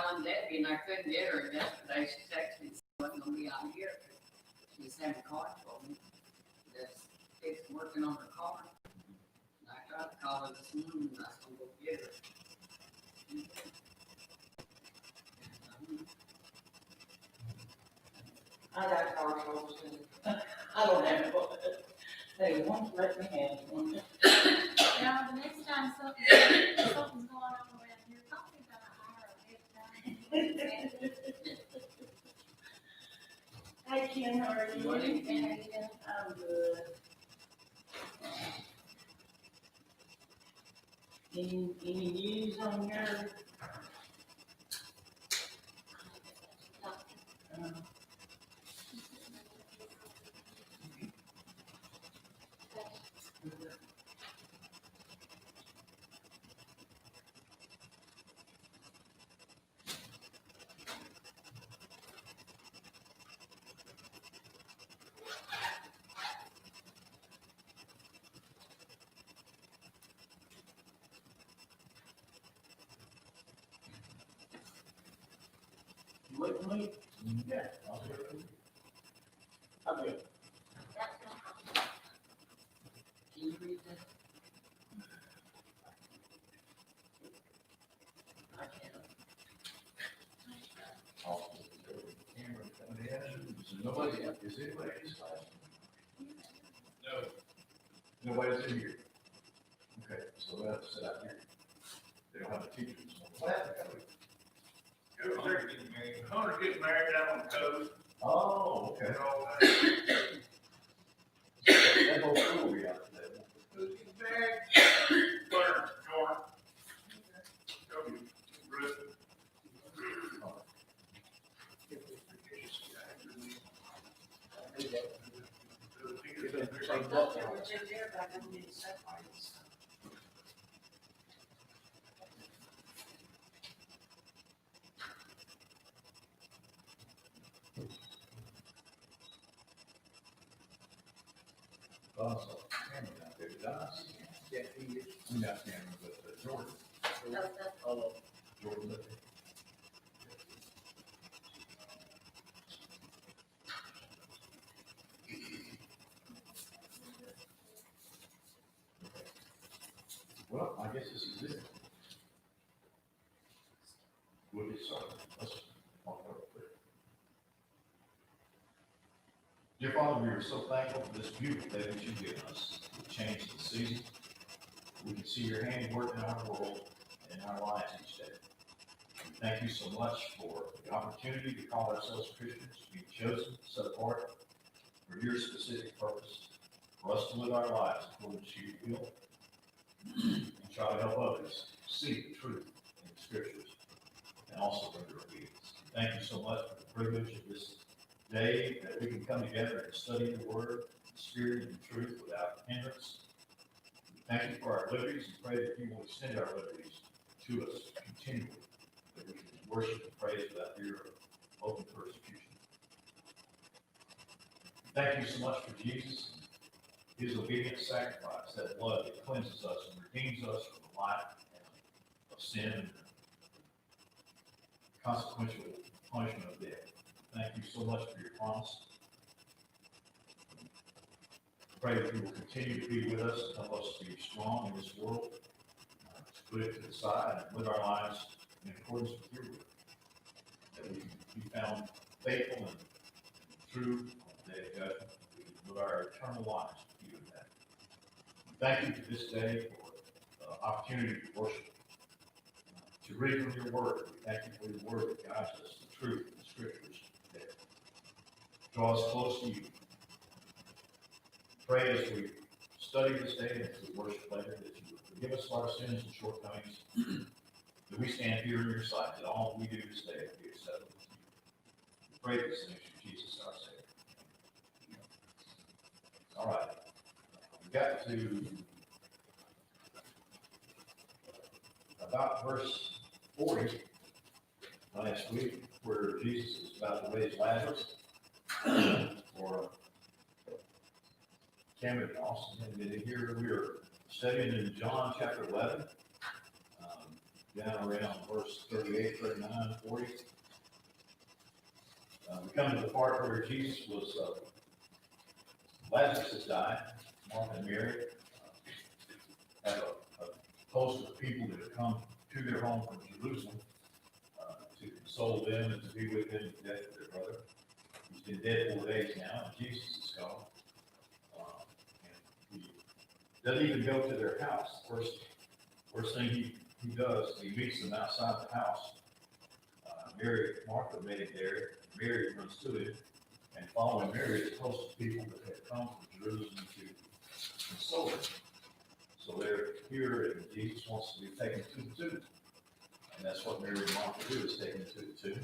calling Debbie and I couldn't get her yesterday. She texted me, she wasn't gonna be out here. She's having a car for me. That's fixed working on her car. And I tried to call her this morning and I was gonna go get her. I got car trouble too. I don't have one. They won't let me have one. Now, the next time something's going on around here, call me about an hour ahead of time. Hi, Ken, how are you? Good morning. I'm good. Any news on your? Wait. Yeah, I'll do it. I'm good. Can you read that? I can't. I'll put the camera coming in. Is anybody in this class? No. Nobody's in here. Okay, so we'll have to sit out here. They don't have a teacher this morning. What happened? Hunter's getting married down on the coast. Oh, okay. And all that. That whole school will be out today. Who's getting married? Clarence, Jordan. Ruth. I thought they were just there, but I didn't get separated. Also, Cameron out there, did I see him? Yeah, he is. I'm not Cameron, but Jordan. Jordan. Well, I guess this is it. We'll get started. Let's walk over quick. Dear Father, we are so thankful for this beautiful day that you've given us. We've changed the season. We can see your handiwork in our world and in our lives each day. We thank you so much for the opportunity to call ourselves Christians, to be chosen, set apart for your specific purpose, for us to live our lives according to your will, and try to help others see the truth in the scriptures and also render obedience. Thank you so much for the privilege of this day that we can come together and study the word, the spirit, and the truth without hindrance. Thank you for our liberties and pray that you will extend our liberties to us continually, that we can worship and praise without fear of open persecution. Thank you so much for Jesus, his obedient sacrifice, that blood that cleanses us and redeems us from the life of sin and consequential punishment of death. Thank you so much for your promise. Pray that you will continue to be with us and help us to be strong in this world, to put it to the side and live our lives in accordance with your will, that we can be found faithful and true on the day of judgment. We can live our eternal lives with you in that. Thank you for this day, for the opportunity to worship, to read from your word. We thank you for your word that guides us, the truth, the scriptures that draw us close to you. Pray as we study this day and as we worship later that you would forgive us of our sins and shortcomings, that we stand here in your sight, that all we do this day will be acceptable to you. We pray this in Jesus our Savior. All right. We got to about verse 40 last week, where Jesus is about to raise Lazarus for Cameron and Austin. And here we are studying in John chapter 11. down around verse 38, 39, 40. We come to the part where Jesus was, Lazarus has died. Martha and Mary have a host of people that have come to their home from Jerusalem to console them and to be with them in the death of their brother. He's been dead 4 days now, and Jesus is gone. And he doesn't even go to their house. First thing he does, he meets them outside the house. Martha made it there. Mary runs to him, and following Mary is a host of people that have come from Jerusalem to console him. So they're here, and Jesus wants to be taken to the tomb. And that's what Mary and Martha do, is taken to the tomb.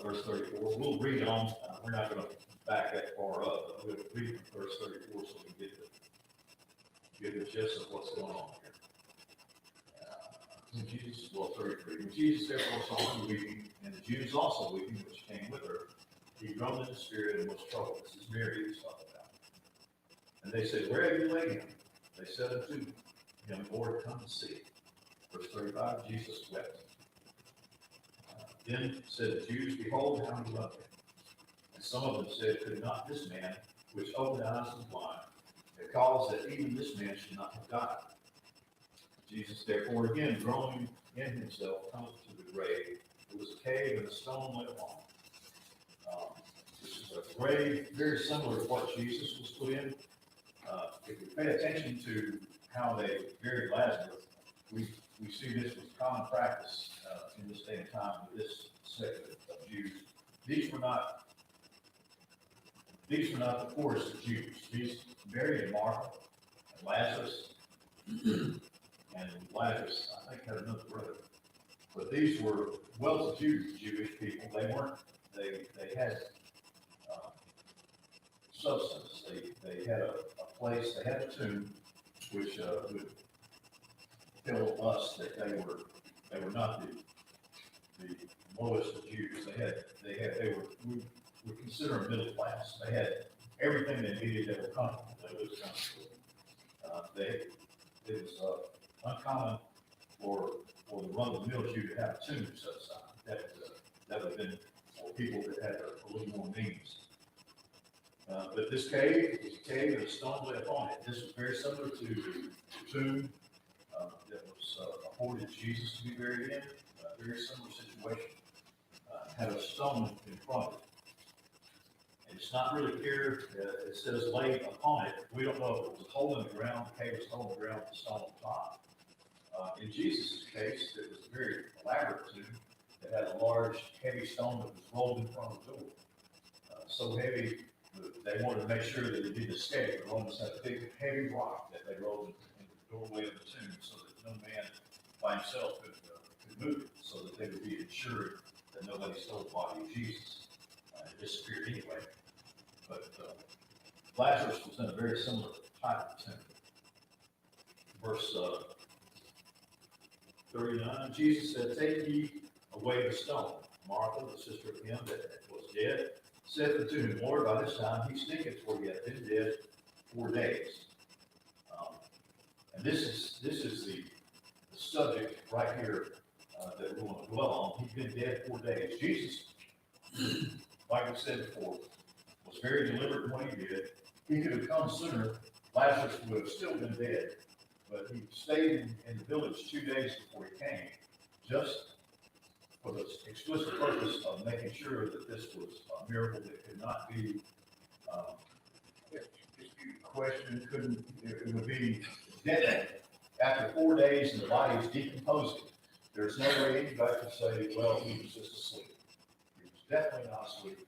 Verse 34, we'll read on. We're not going to back that far up, but we'll read from verse 34 so we can get the gist of what's going on here. When Jesus, 33, when Jesus therefore saw her weeping, and the Jews also weeping, which came with her, he groaned in the spirit and was troubled. This is Mary who's talking about. And they said, where have you laid him? They said unto him, Lord, come and see. Verse 35, Jesus wept. Then said the Jews, behold, how he loved him. And some of them said, could not this man, which opened the eyes of the blind, have caused that even this man should not have died? Jesus, therefore, again, groaning in himself, comes to the grave. It was a cave, and a stone lay upon it. This is a grave very similar to what Jesus was put in. If we pay attention to how they buried Lazarus, we see this was common practice in this day and time with this sect of Jews. These were not the poorest of Jews. These Mary and Martha and Lazarus. And Lazarus, I think, had another brother. But these were well-to-do Jewish people. They had substance. They had a place, they had a tomb, which would tell us that they were not the lowest of Jews. We would consider them middle class. They had everything they needed. They were comfortable. They lived comfortably. It was uncommon for the run-of-the-mill Jew to have a tomb set aside. That would have been for people that had a little more means. But this cave was a cave and a stone lay upon it. This was very similar to the tomb that was afforded Jesus to be buried in. A very similar situation. Had a stone in front of it. And it's not really clear. It says laid upon it. We don't know if it was a hole in the ground. The cave was a hole in the ground with the stone on top. In Jesus' case, it was a very elaborate tomb that had a large, heavy stone that was rolled in front of the door. So heavy, they wanted to make sure that it didn't escape. The Romans had a big, heavy rock that they rolled in the doorway of the tomb so that no man by himself could move it, so that they would be ensured that nobody stole the body of Jesus. It disappeared anyway. But Lazarus was in a very similar type of tomb. Verse 39, Jesus said, take ye away the stone. Martha, the sister of him that was dead, said unto him, Lord, by this time he stinketh, for he hath been dead 4 days. And this is the subject right here that we want to dwell on. He's been dead 4 days. Jesus, like we said before, was very deliberate in what he did. He could have come sooner. Lazarus would have still been dead. But he stayed in the village 2 days before he came, just for the explicit purpose of making sure that this was a miracle that could not be questioned, it would be dead. After 4 days and the body is decomposing, there's no way anybody could say, well, he was just asleep. He was definitely not asleep.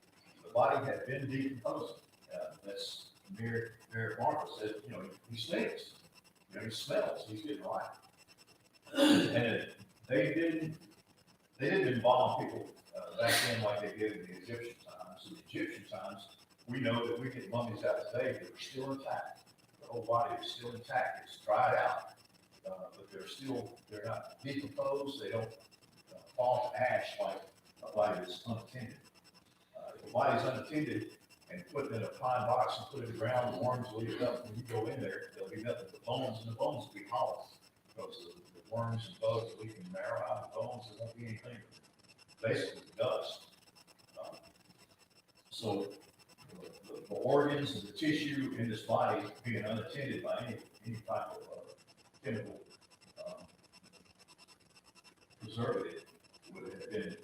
The body had been decomposing. That's Mary Martha said, he stinks. He smells. He's getting right. And they didn't embalm people back then like they did in the Egyptian times. In the Egyptian times, we know that we get mummies out today that are still intact. The whole body is still intact. It's dried out, but they're not decomposed. They don't fall to ash like a body that's unattended. If a body's unattended and put in a pine box and put it in the ground, the worms will eat it up. When you go in there, there'll be nothing but bones, and the bones will be hollow because the worms and bugs leaving marrow out of the bones. There won't be anything, basically dust. So the organs and the tissue in this body being unattended by any type of chemical preservative would have been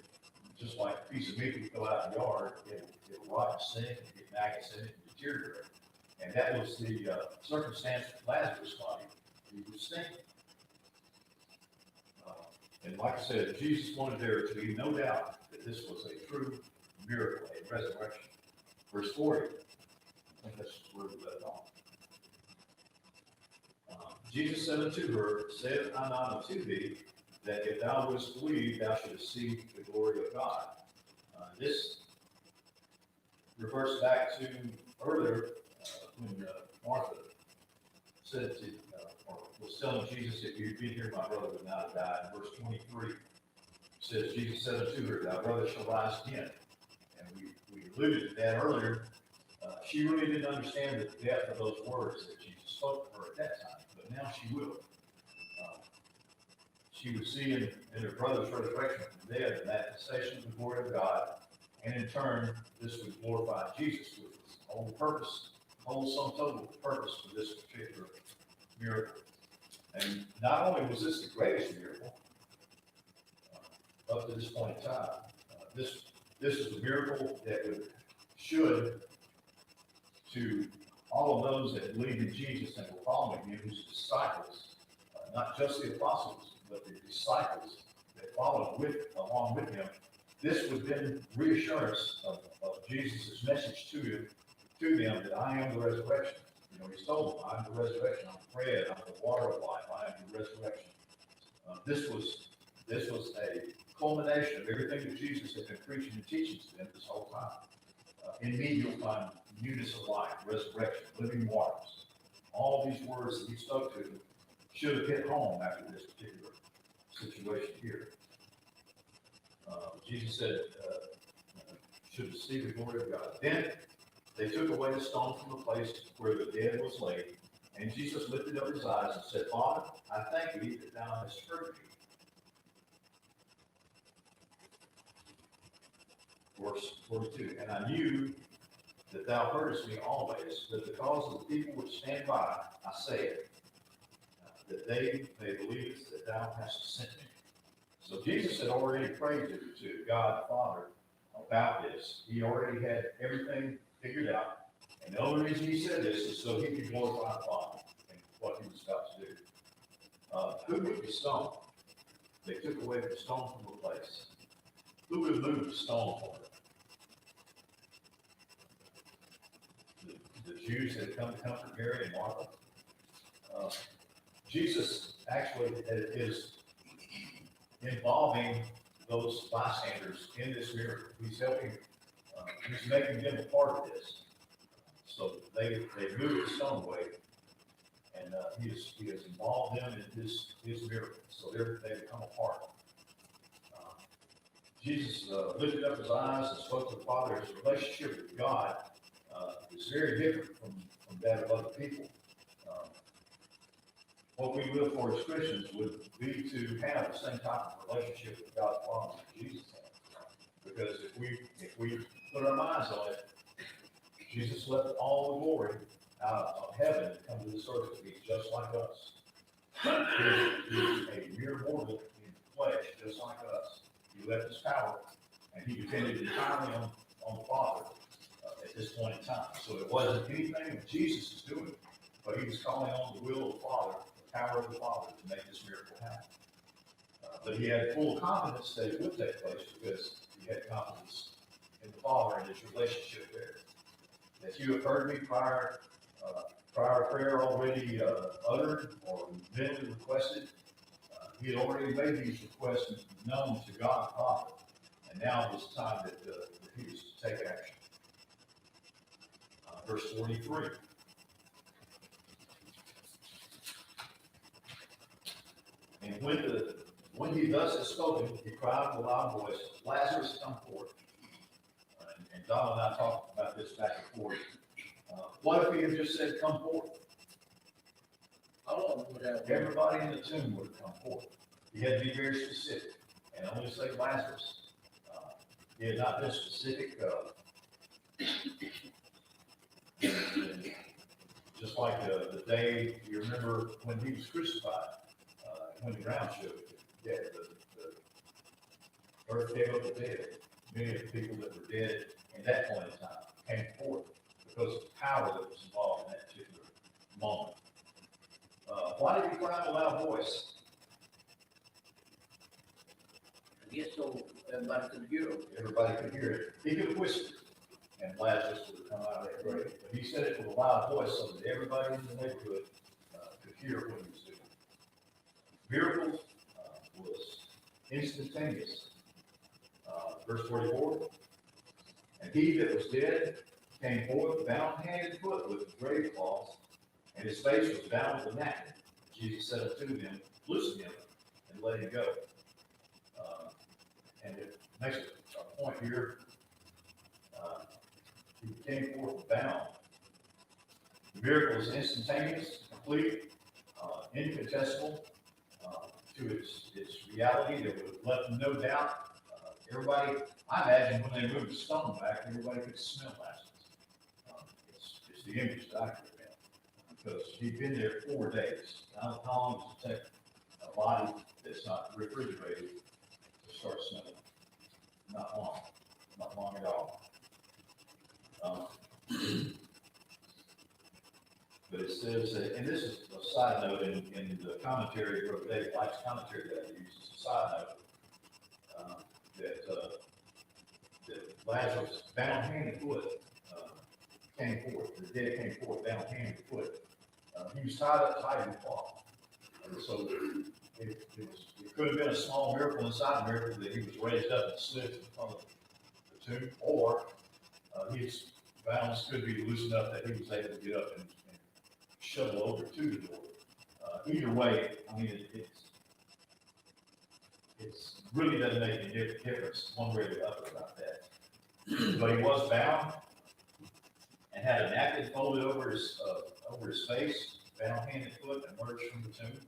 just like a piece of meat you throw out in the yard. It'll rot and sink and get maggots in it and deteriorate. And that was the circumstance with Lazarus' body. He was stinking. And like I said, Jesus wanted there to be no doubt that this was a true miracle, a resurrection. Verse 40, I think that's where we left off. Jesus said unto her, said I not unto thee, that if thou wouldst believe, thou shouldst see the glory of God. This reverts back to earlier when Martha said to, or was telling Jesus, if you'd been here, my brother would not have died. In verse 23, says, Jesus said unto her, thy brother shall rise again. And we alluded to that earlier. She really didn't understand the depth of those words that Jesus spoke to her at that time, but now she will. She would see in her brother's resurrection from the dead the manifestation of the glory of God, and in turn, this would glorify Jesus, which was the whole purpose, whole sum total purpose for this particular miracle. And not only was this the greatest miracle up to this point in time, this is a miracle that should to all of those that believed in Jesus and were following him, his disciples, not just the apostles, but the disciples that followed along with him. This would then reassurance of Jesus' message to them that I am the resurrection. You know, he told them, I am the resurrection, I'm the bread, I'm the water of life, I am the resurrection. This was a culmination of everything that Jesus had been preaching and teaching to them this whole time. In me you'll find newness of life, resurrection, living waters. All these words that he spoke to them should have hit home after this particular situation here. Jesus said, should see the glory of God. Then they took away the stone from the place where the dead was laid, and Jesus lifted up his eyes and said, Father, I thank thee that thou hast heard me. Verse 42, and I knew that thou heardest me always, but because of the people which stand by, I say it, that they may believe that thou hast sent me. So Jesus had already prayed to God the Father about this. He already had everything figured out. And the only reason he said this is so he could glorify the Father and what he was about to do. Who moved the stone? They took away the stone from the place. Who would move the stone for it? The Jews that had come to comfort Mary and Martha. Jesus actually is involving those bystanders in this miracle. He's helping, he's making them a part of this. So they moved the stone away, and he has involved them in his miracle. So they become a part. Jesus lifted up his eyes and spoke to the Father. His relationship with God is very different from that of other people. What we live for as Christians would be to have the same type of relationship with God the Father that Jesus had. Because if we put our minds on it, Jesus left all the glory out of heaven and come to this earth to be just like us. He is a mere mortal in flesh, just like us. He left his power, and he depended entirely on the Father at this point in time. So it wasn't anything that Jesus is doing, but he was calling on the will of the Father, the power of the Father, to make this miracle happen. But he had full confidence that it would take place because he had confidence in the Father and his relationship there. That you have heard me prior prayer already uttered or mentally requested. He had already made these requests known to God the Father, and now was the time that he was to take action. Verse 43. And when he thus had spoken, he cried with a loud voice, Lazarus, come forth. And Don and I talked about this back and forth. What if he had just said, come forth? How long would that? Everybody in the tomb would have come forth. He had to be very specific, and only say Lazarus. He had not been specific, just like the day, you remember when he was crucified, when the ground shook, the earth gave up the dead. Many of the people that were dead in that point in time came forth because of the power that was involved in that particular moment. Why did he cry in a loud voice? I guess so everybody could hear him. Everybody could hear it. He could have whispered, and Lazarus would have come out of that grave. But he said it with a loud voice so that everybody in the neighborhood could hear what he was doing. Miracles was instantaneous. Verse 44, and he that was dead came forth, bound hand and foot with grave cloths, and his face was bound with a napkin. Jesus said unto them, loosen him and let him go. And it makes a point here. He came forth bound. The miracle is instantaneous, complete, incontestable to its reality. There was left no doubt. Everybody, I imagine when they moved the stone back, everybody could smell Lazarus. It's the image that I could have, because he'd been there 4 days. How long does it take a body that's not refrigerated to start smelling? Not long at all. But it says that, and this is a side note in the commentary, Brother David White's commentary that I use, it's a side note. That Lazarus, bound hand and foot, came forth. The dead came forth, bound hand and foot. He was tied up tight in cloth. And so it could have been a small miracle inside the miracle that he was raised up and slid in front of the tomb, or his bounds could be loosened up that he was able to get up and shuttle over to the door. Either way, I mean, it's really doesn't make any difference one way or the other about that. But he was bound and had a napkin folded over his face, bound hand and foot, and emerged from the tomb.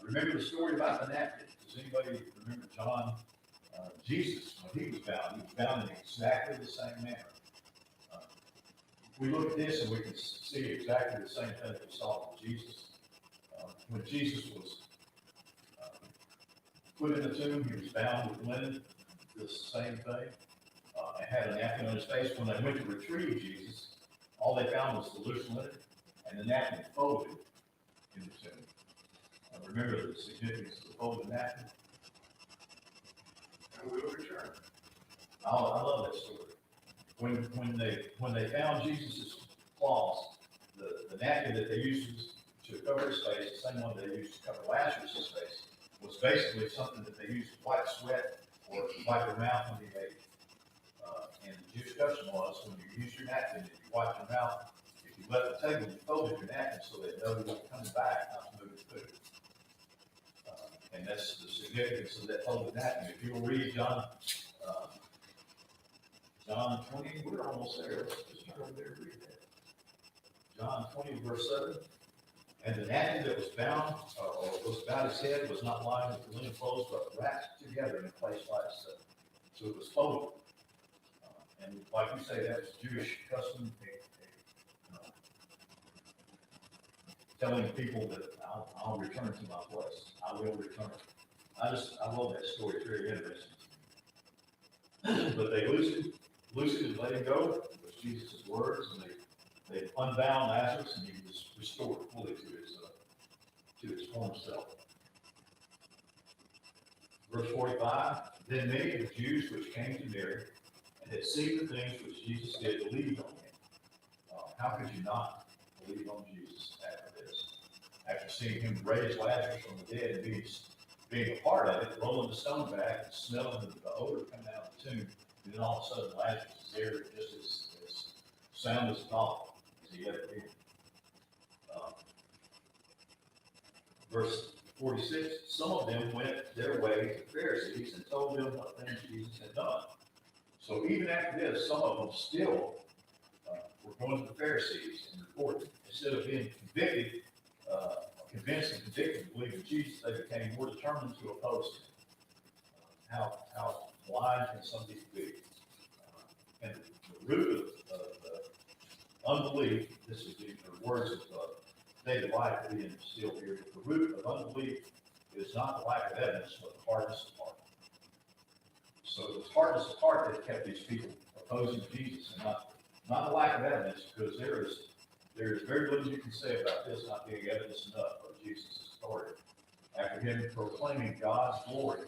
Remember the story about the napkin? Does anybody remember John? Jesus, when he was bound in exactly the same manner. We look at this and we can see exactly the same thing that we saw with Jesus. When Jesus was put in the tomb, he was bound with linen, the same thing, and had a napkin on his face. When they went to retrieve Jesus, all they found was the loose linen and the napkin folded in the tomb. Remember the significance of the folded napkin? And we'll return. I love that story. When they found Jesus' claws, the napkin that they used to cover his face, the same one they used to cover Lazarus' face, was basically something that they used to wipe sweat or wipe their mouth when they ate. And the Jewish custom was when you use your napkin, if you wipe your mouth, if you left the table, you folded your napkin so they know you were coming back, not to move the food. And that's the significance of that folded napkin. If you'll read John 20, we're almost there. Let's just turn over there and read that. John 20, verse 7. And the napkin that was bound, or was about his head, was not lined with the linen clothes, but wrapped together in a place by itself. So it was folded. And like you say, that was Jewish custom, telling people that I'll return to my place. I will return. I love that story. It's very interesting. But they loosened and let him go. It was Jesus' words, and they unbound Lazarus, and he was restored fully to his former self. Verse 45, then many of the Jews which came to Mary and had seen the things which Jesus did believed on him. How could you not believe on Jesus after this? After seeing him raise Lazarus from the dead and being a part of it, rolling the stone back and smelling the odor coming out of the tomb, and then all of a sudden Lazarus is there just as sound as a dog as he ever been. Verse 46, some of them went their way to the Pharisees and told them what things Jesus had done. So even after this, some of them still were going to the Pharisees and reporting. Instead of being convicted convinced and convicted to believe in Jesus, they became more determined to oppose him. How blind can some people be? And the root of unbelief, this is the words of David White being instilled here, the root of unbelief is not the lack of evidence, but the hardness of heart. So it was hardness of heart that kept these people opposing Jesus, and not the lack of evidence, because there is very little you can say about this not being evidence enough of Jesus' authority. After him proclaiming God's glory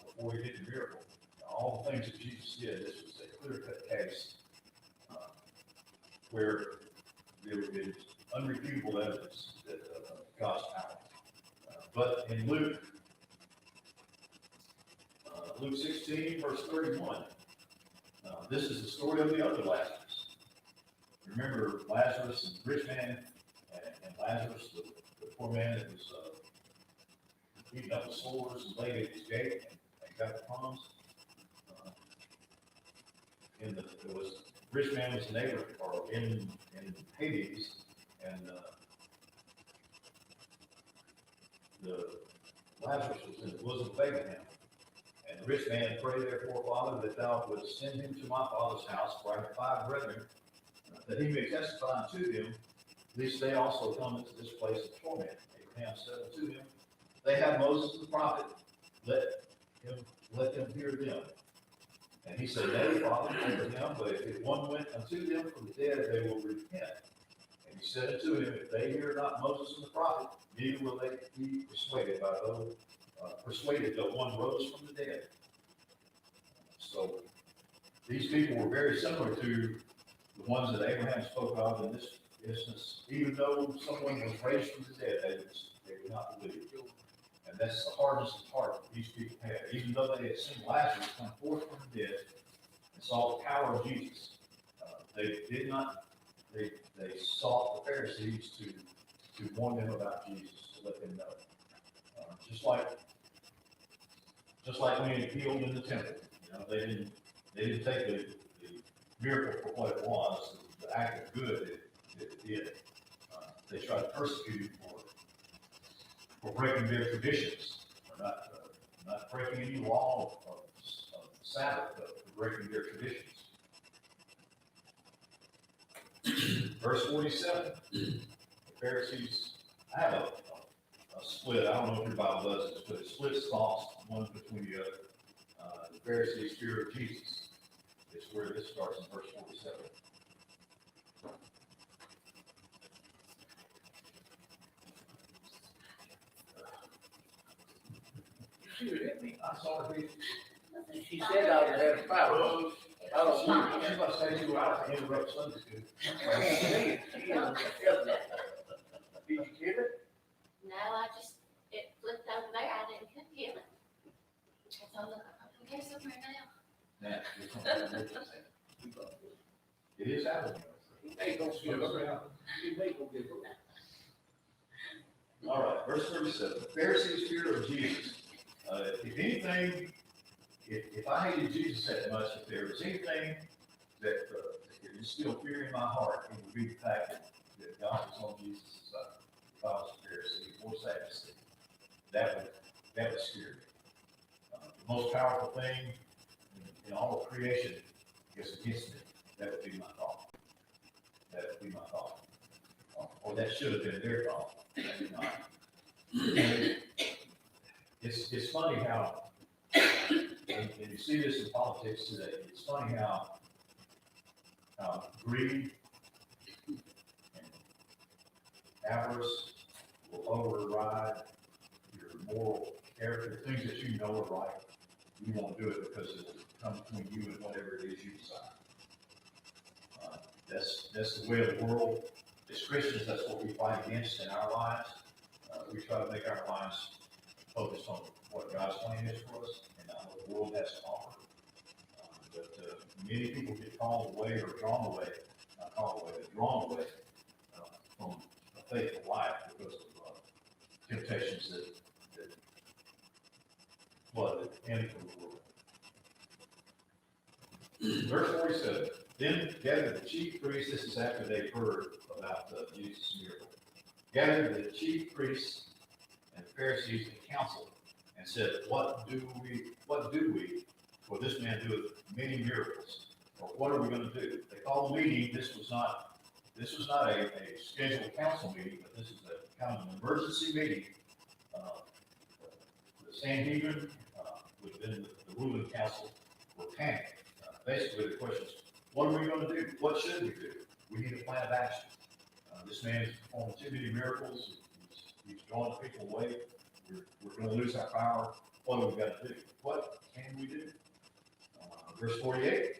before he did the miracle, all the things that Jesus did, this was a clear-cut case where there is unrefutable evidence that God's power. But in Luke 16, verse 31, this is the story of the other Lazarus. Remember Lazarus and the rich man, and Lazarus, the poor man that was beaten up with sores and laid at his gate and got the crumbs. There was rich man was a neighbor, or in Hades, and the Lazarus was in the bosom of Abraham. And the rich man prayed, therefore, Father, that thou wouldst send him to my father's house, for I have 5 brethren, that he may testify unto them, lest they also come into this place of torment. Abraham said unto him, they have Moses the prophet, let them hear them. And he said, nay, Father, Abraham, but if one went unto them from the dead, they will repent. And he said unto him, if they hear not Moses and the prophet, neither will they be persuaded though one rose from the dead. So these people were very similar to the ones that Abraham spoke of in this instance. Even though someone was raised from the dead, they would not believe. And that's the hardness of heart that these people had. Even though they had seen Lazarus come forth from the dead and saw the power of Jesus, they sought the Pharisees to warn them about Jesus, to let them know. Just like when he healed in the temple, they didn't take the miracle for what it was, the act of good that it did. They tried to persecute him for breaking their traditions, for not breaking any law of Sabbath, but for breaking their traditions. Verse 47, the Pharisees, I have a split. I don't know if your Bible does this, but it splits thoughts one between the other. The Pharisees' fear of Jesus is where this starts in verse 47. Shoot at me. I saw her. She said I was having power. I don't want She's about to say you out to interrupt Sunday school. Did you get it? No, it flipped over there, I couldn't get it. So look, I guess over now. It is happening. He may go get it. He may go get it. All right, verse 37. The Pharisees' fear of Jesus. If anything, if I hated Jesus that much, if there was anything that is still fear in my heart, it would be the fact that God was on Jesus' side. If I was a Pharisee or Sadducee, that would scare me. The most powerful thing in all of creation is against me. That would be my thought. That would be my thought. Or that should have been their thought. Maybe not. It's funny how, and you see this in politics today, it's funny how greed and avarice will override your moral character, things that you know are right. You won't do it because it will come between you and whatever it is you decide. That's the way of the world. As Christians, that's what we fight against in our lives. We try to make our lives focused on what God's plan is for us and not what the world has to offer. But many people get called away or drawn away, not called away, but drawn away from a faithful life because of temptations that flood the end of the world. Verse 47. Then gathered the chief priests, this is after they've heard about Jesus' miracle. gathered the chief priests and the Pharisees in council and said, what do we, for this man doeth many miracles? Or what are we going to do? They called a meeting. This was not a scheduled council meeting, but this is a kind of an emergency meeting. The Sanhedrin, within the ruling council, were panicked. Basically, the question is, what are we going to do? What should we do? We need a plan of action. This man is performing too many miracles. He's drawing people away. We're going to lose our power. What do we got to do? What can we do? Verse 48.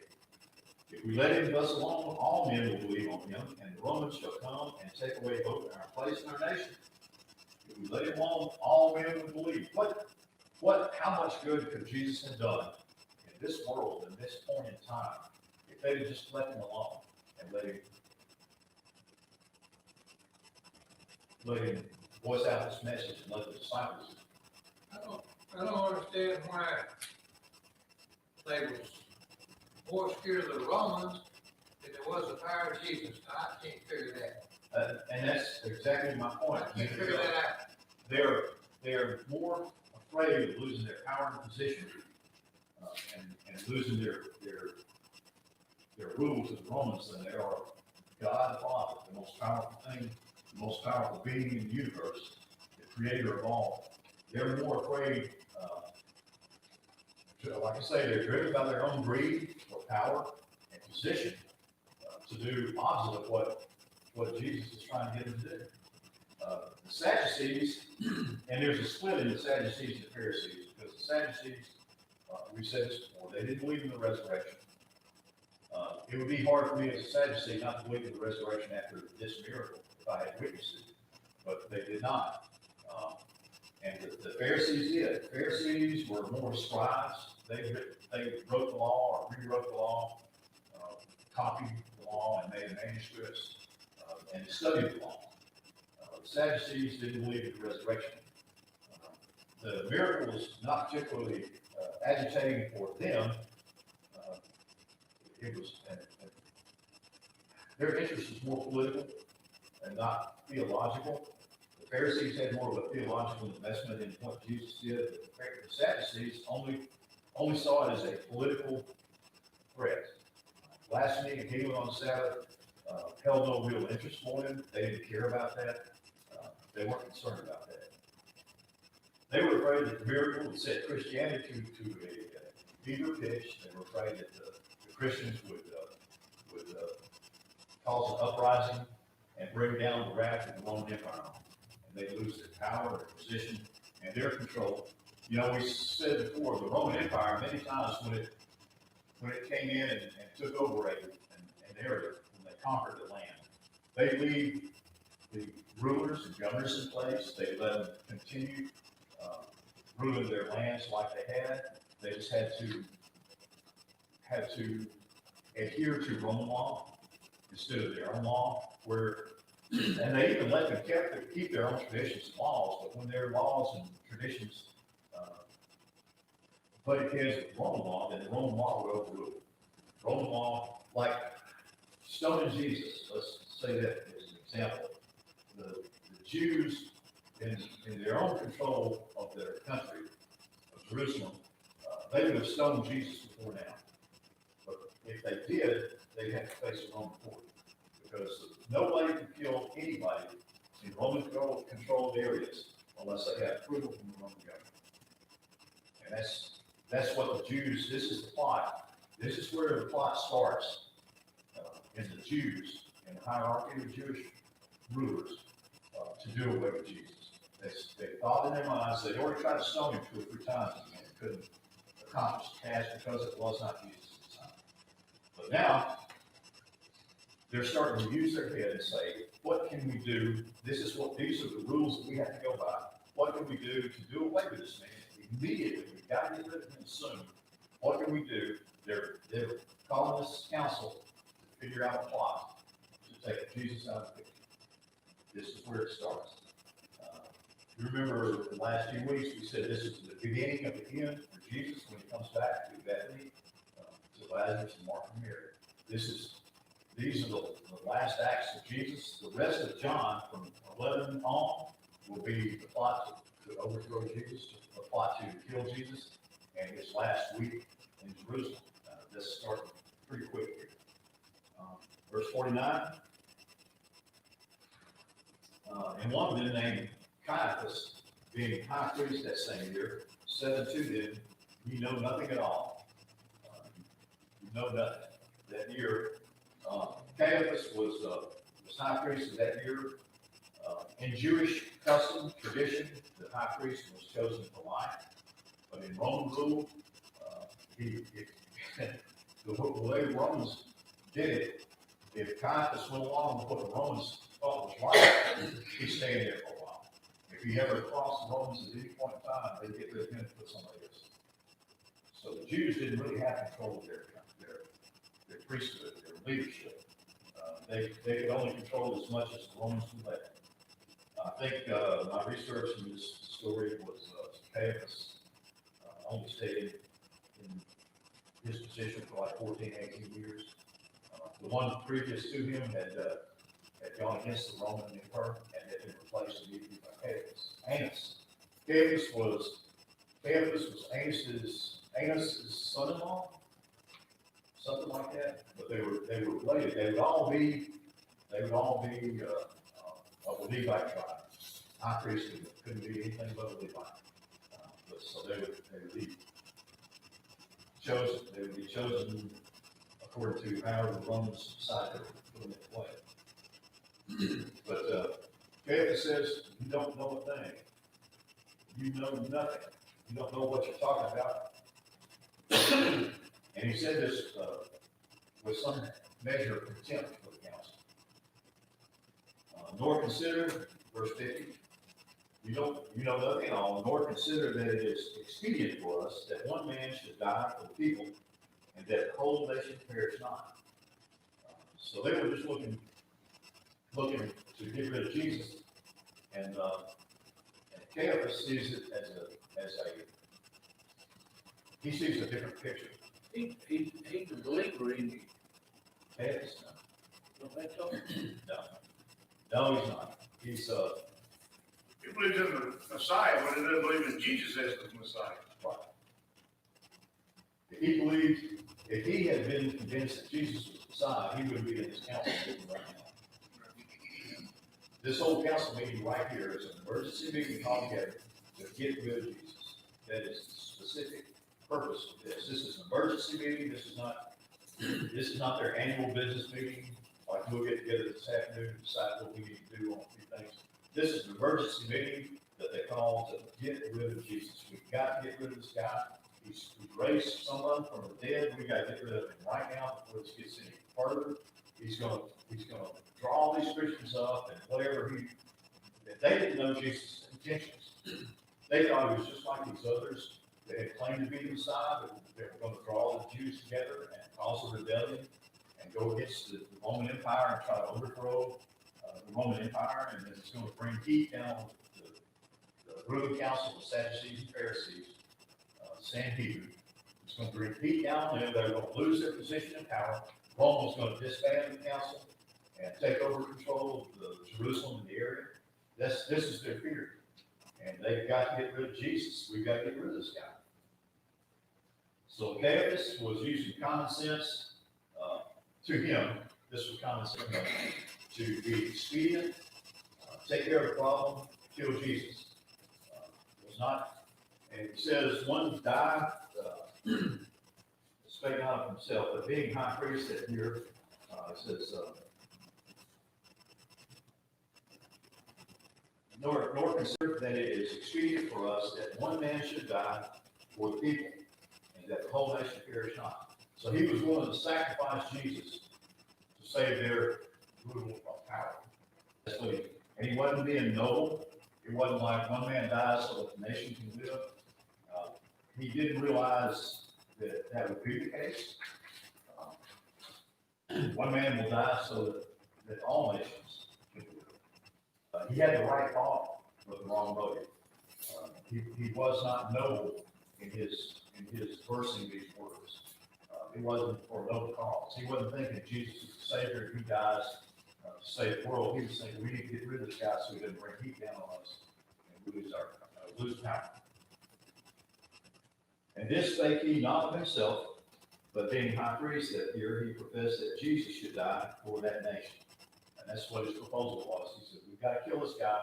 If we let him thus alone, all men will believe on him, and the Romans shall come and take away both our place and our nation. If we let him alone, all men will believe. How much good could Jesus have done in this world, in this point in time, if they had just left him alone and let him voice out this message and let the disciples? I don't understand why they was more scared of the Romans than there was the power of Jesus. I can't figure that. And that's exactly my point. I can't figure that out. They're more afraid of losing their power and position and losing their rule to the Romans than they are God the Father, the most powerful thing, the most powerful being in the universe, the creator of all. They're more afraid, like I say, they're driven by their own greed for power and position to do opposite of what Jesus is trying to get them to do. The Sadducees, and there's a split in the Sadducees and Pharisees, because the Sadducees, we said this before, they didn't believe in the resurrection. It would be hard for me as a Sadducee not to believe in the resurrection after this miracle if I had witnessed it, but they did not. And the Pharisees did. The Pharisees were more scribes. They wrote the law or rewrote the law, copied the law and made manuscripts and studied the law. The Sadducees didn't believe in the resurrection. The miracle was not particularly agitating for them. It was their interest was more political and not theological. The Pharisees had more of a theological investment in what Jesus did. The Sadducees only saw it as a political threat. Blasphemy and healing on the Sabbath held no real interest for them. They didn't care about that. They weren't concerned about that. They were afraid that the miracle would set Christianity to a fever pitch. They were afraid that the Christians would cause an uprising and bring down the wrath of the Roman Empire. And they lose their power, their position, and their control. You know, we said before, the Roman Empire, many times when it came in and took over an area, when they conquered the land, they leave the rulers and governors in place. They let them continue ruling their lands like they had. They just had to adhere to Roman law instead of their own law. And they even let them keep their own traditions and laws, but when their laws and traditions butted heads with Roman law, then the Roman law would overrule. Roman law, like stoning Jesus, let's say that as an example. The Jews, in their own control of their country, of Jerusalem, they would have stoned Jesus before now. But if they did, they'd have to face a Roman court, because nobody can kill anybody in Roman controlled areas unless they have approval from the Roman government. And that's what the Jews, this is the plot. This is where the plot starts in the Jews, in the hierarchy of Jewish rulers, to do away with Jesus. They thought in their minds, they'd already tried to stone him 2 or 3 times and couldn't accomplish the task because it was not Jesus at the time. But now, they're starting to use their head and say, what can we do? These are the rules that we have to go by. What can we do to do away with this man? Immediately, we've got to get rid of him soon. What can we do? They're calling this council to figure out a plot to take Jesus out of the picture. This is where it starts. You remember the last few weeks, we said this is the beginning of the end for Jesus when he comes back to Bethany, to Lazarus and Martha and Mary. These are the last acts of Jesus. The rest of John, from 11 on will be the plot to overthrow Jesus, the plot to kill Jesus, and his last week in Jerusalem. This started pretty quick here. Verse 49. And one of them, named Caiaphas, being high priest that same year, said unto them, ye know nothing at all. You know nothing. That year, Caiaphas was high priest of that year. In Jewish custom, tradition, the high priest was chosen for life. But in Roman rule, the way the Romans did it, if Caiaphas went along with what the Romans thought was right, he stayed there for a while. If he ever crossed the Romans at any point in time, they'd get rid of him and put somebody else. So the Jews didn't really have control of their priesthood, their leadership. They could only control as much as the Romans would let. I think my research in this story was Caiaphas only stayed in his position for like 14, 18 years. The one previous to him had gone against the Roman emperor and had been replaced immediately by Caiaphas. Caiaphas was Annas' son-in-law, something like that. But they were related. They would all be of a Levite tribe. High priest couldn't be anything but a Levite. But so they would be chosen. They would be chosen according to how the Romans decided to put them in play. But Caiaphas says, you don't know a thing. You know nothing. You don't know what you're talking about. And he said this with some measure of contempt for the council. Nor consider, verse 50, you know nothing at all, nor consider that it is expedient for us that one man should die for the people, and that the whole nation perish not. So they were just looking to get rid of Jesus, and Caiaphas sees it he sees a different picture. He's a believer in you. Caiaphas, Don't they tell him? no, he's not. He's He believes in the Messiah, but he doesn't believe in Jesus as the Messiah. right. If he had been convinced that Jesus was the Messiah, he wouldn't be in this council meeting right now. This whole council meeting right here is an emergency meeting called together to get rid of Jesus. That is the specific purpose of this. This is an emergency meeting. This is not their annual business meeting. Like we'll get together this afternoon and decide what we need to do on a few things. This is an emergency meeting that they call to get rid of Jesus. We've got to get rid of this guy. He's raised someone from the dead. We got to get rid of him right now before this gets any further. He's going to draw these Christians up, and whatever they didn't know Jesus' intentions. They thought he was just like these others that had claimed to be the Messiah, but they were going to draw the Jews together and cause a rebellion and go against the Roman Empire and try to overthrow the Roman Empire, and then it's going to bring heat down the ruling council, the Sadducees and Pharisees, Sanhedrin. It's going to bring heat down there. They're going to lose their position of power. Rome was going to disband the council and take over control of Jerusalem and the area. This is their fear. And they've got to get rid of Jesus. We've got to get rid of this guy. So Caiaphas was using common sense. To him, this was common sense to be expedient, take care of the problem, kill Jesus. It was not, and it says one died, spake not of himself, but being high priest that year, it says, nor consider that it is expedient for us that one man should die for the people, and that the whole nation perish not. So he was willing to sacrifice Jesus to save their rule of power. That's what and he wasn't being noble. It wasn't like one man dies so that the nation can live. He didn't realize that would be the case. One man will die so that all nations can live. He had the right thought, but the wrong motive. He was not noble in his versing these words. It wasn't for a noble cause. He wasn't thinking Jesus is the Savior. He dies to save the world. He was thinking, we need to get rid of this guy so he doesn't bring heat down on us and lose power. And this spake he not of himself, but being high priest that year, he professed that Jesus should die for that nation. And that's what his proposal was. He said, we've got to kill this guy.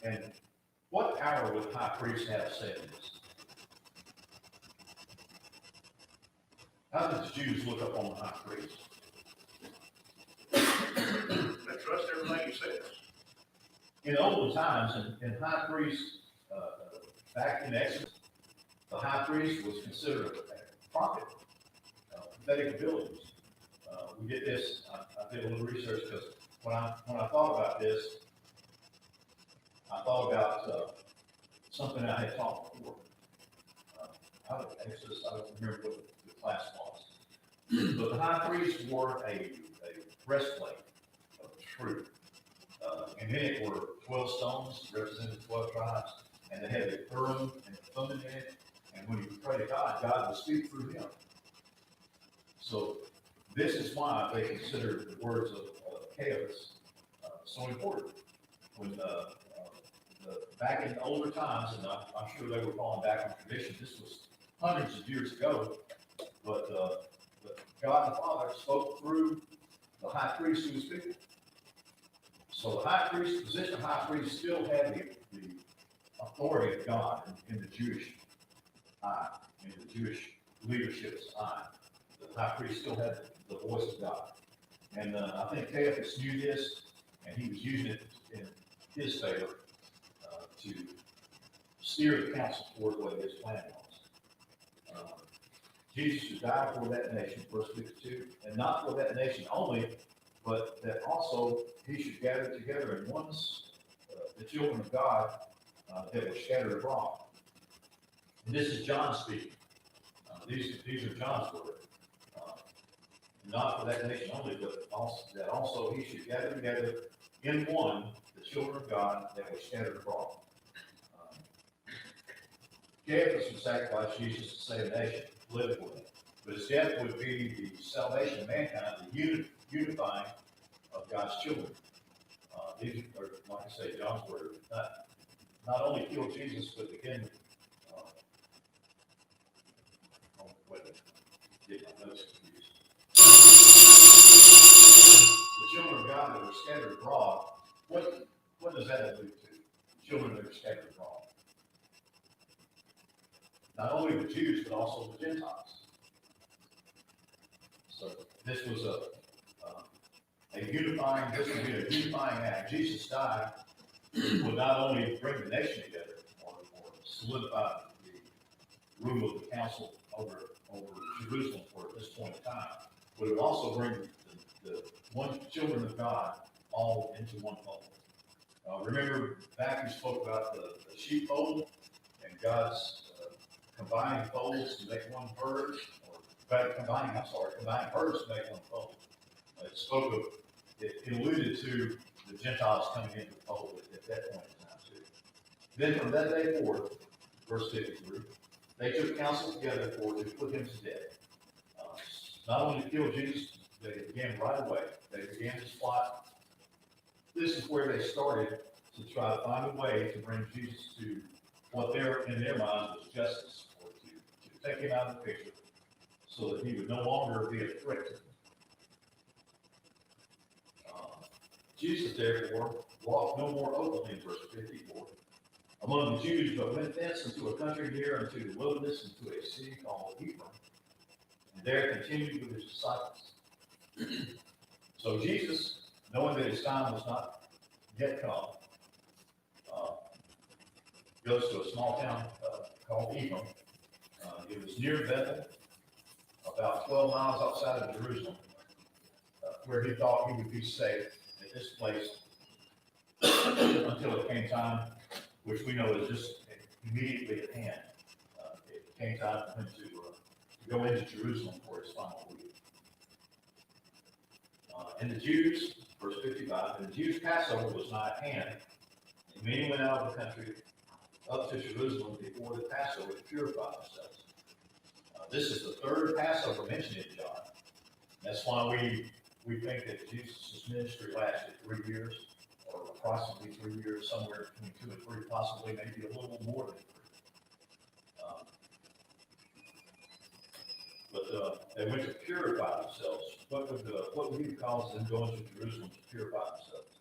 And what power would the high priest have said this? How did the Jews look up on the high priest? They trust everything he says. In olden times, in high priest, back in Exodus, the high priest was considered a prophet, prophetic abilities. We did this, I did a little research because when I thought about this, I thought about something I had taught before. Out of Exodus, I don't remember what the class was. But the high priest wore a breastplate of truth. And in it were 12 stones representing 12 tribes, and they had the Urim and the Thummim in it. And when he would pray to God, God would speak through him. So this is why they consider the words of Caiaphas so important. When back in older times, and I'm sure they were falling back on tradition, this was hundreds of years ago, but God the Father spoke through the high priest who was speaking. So the high priest, position of high priest still had the authority of God in the Jewish eye, in the Jewish leadership's eye. The high priest still had the voice of God. And I think Caiaphas knew this, and he was using it in his favor to steer the council toward what his plan was. Jesus should die for that nation, verse 52, and not for that nation only, but that also he should gather together in oneness the children of God that were scattered abroad. And this is John speaking. These are John's words. Not for that nation only, but also he should gather together in one the children of God that were scattered abroad. Caiaphas would sacrifice Jesus to save a nation, politically, but his death would be the salvation of mankind, the unifying of God's children. These are, like I say, John's word. Not only kill Jesus, but again, get my notes confused. The children of God that were scattered abroad, what does that allude to? Children that are scattered abroad. Not only the Jews, but also the Gentiles. So this was this would be a unifying act. Jesus died would not only bring the nation together or solidify the rule of the council over Jerusalem for at this point in time, but it would also bring the one children of God all into one fold. Remember back we spoke about the sheepfold and God's combining folds to make one herd, or combining herds to make one fold. It alluded to the Gentiles coming into the fold at that point in time too. Then from that day forward, verse 53, they took counsel together to put him to death. Not only to kill Jesus, they began right away. They began this plot. This is where they started to try to find a way to bring Jesus to what in their minds was justice, or to take him out of the picture so that he would no longer be a threat to them. Jesus, therefore, walked no more openly in verse 54 among the Jews, but went thence into a country near unto the wilderness, into a city called Ephraim, and there continued with his disciples. So Jesus, knowing that his time was not yet come, goes to a small town called Ephraim. It was near Bethel, about 12 miles outside of Jerusalem, where he thought he would be safe at this place until it came time, which we know is just immediately at hand. It came time for him to go into Jerusalem for his final week. And the Jews, verse 55, and the Jews' Passover was nigh at hand, and many went out of the country up to Jerusalem before the Passover to purify themselves. This is the third Passover mentioned in John. That's why we we think that Jesus' ministry lasted 3 years, or approximately 3 years, somewhere between 2 and 3, possibly maybe a little more than 3. But they went to purify themselves. What would be the cause of them going to Jerusalem to purify themselves?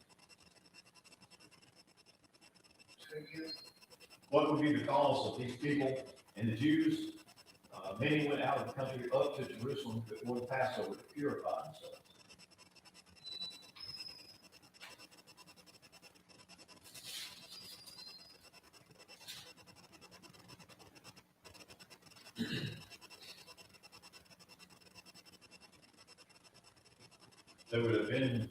What would be the cause of these people and the Jews? Many went out of the country up to Jerusalem before the Passover to purify themselves. There would have been,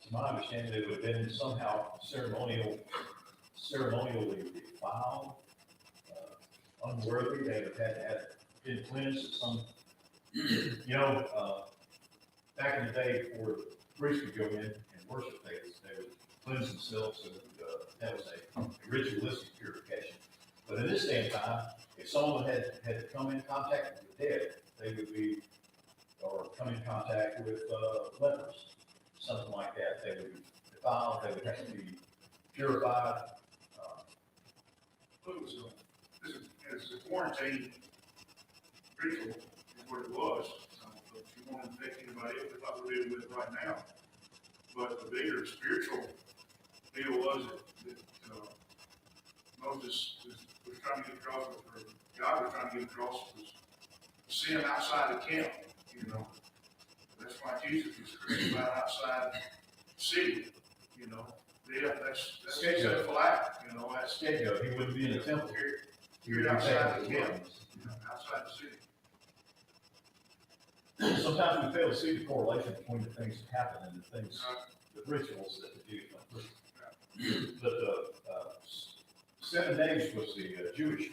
to my understanding, they would have been somehow ceremonially defiled, unworthy. They would have had to have been cleansed at some, back in the day before priests could go in and worship, they would cleanse themselves, and that was a ritualistic purification. But in this day and time, if someone had to come in contact with the dead, they would be, or come in contact with lepers, something like that. They would be defiled, they would have to be purified. It's a quarantine ritual, is what it was. But you won't infect anybody else, like we're dealing with right now. But the bigger spiritual deal was that Moses was trying to get across, or God was trying to get across, was sin outside the camp, That's why Jesus was crucified outside the city, Yeah, that's sinful act, that's Scapegoat, he wouldn't be in the temple. Here outside the camp, outside the city. Sometimes we fail to see the correlation between the things that happen and the things, the rituals that the Jews went through. But 7 days was the Jewish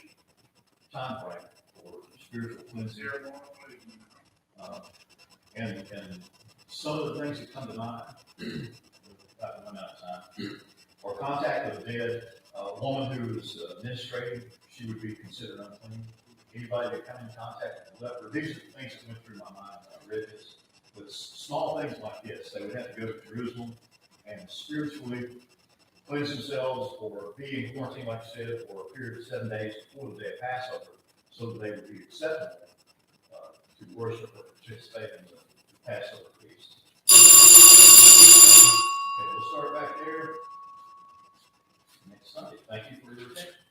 time frame for spiritual cleansing. And some of the things that come to mind, about to run out of time, or contact with the dead. A woman who is menstruating, she would be considered unclean. Anybody that come in contact with the leper, these are the things that went through my mind when I read this. But small things like this, they would have to go to Jerusalem and spiritually cleanse themselves, or be in quarantine, like you said, for a period of 7 days before the day of Passover, so that they would be acceptable to worship or participate in the Passover feast. Okay, we'll start back there next Sunday. Thank you for your attention.